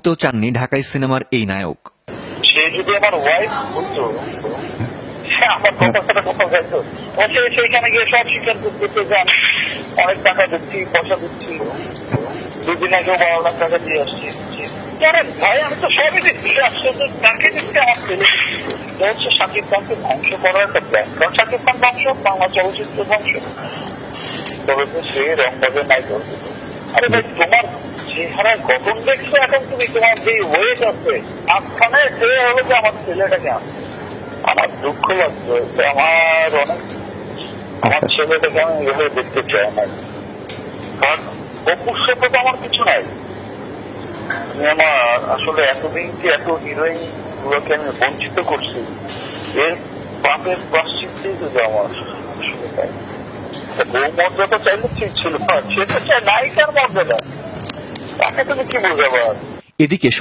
বলতেও চাননি ঢাকাই সিনেমার এই নায়ক। সে যদি আমার ওয়াইফ হতো, সে আমার কথা সাথে কথা বলতো, ও সেইখানে গিয়ে সব স্বীকার করতেছে যে আমি অনেক টাকা দিচ্ছি, পয়সা দিচ্ছি, দুদিন আগেও 12 লাখ টাকা দিয়ে আসছি। ভাই আমি তো সবই দিচ্ছি, আশ্চর্য তাকে দিচ্ছি, আমার ছেলে এটা হচ্ছে শাকিব খানকে ধ্বংস করার একটা প্ল্যান। কারণ শাকিব খান ধ্বংস, বাংলা চলচ্চিত্র ধ্বংস, তবে তো সে রংবাজে নাই করবে। আরে ভাই তোমার চেহারা গঠন দেখছো, এখন তুমি তোমার যে ওয়েট আছে মাঝখানে, সে হলো যে আমার ছেলেটাকে আনছে। আমার দুঃখ লাগছে, আমার অনেক, আমার ছেলেটাকে আমি এভাবে দেখতে চাই না। কারণ অপুর সাথে তো আমার কিছু নাই। তুমি আমার আসলে এতদিন কি এত হিরোইন গুলোকে আমি বঞ্চিত করছি, এর পাপের প্রাশ্চিত্যই যদি আমার আসলে তাই। বউ মর্যাদা চাইলে ঠিক ছিল, সে তো চায় নায়িকার মর্যাদা, তাকে তুমি কি বোঝাবা? এদিকে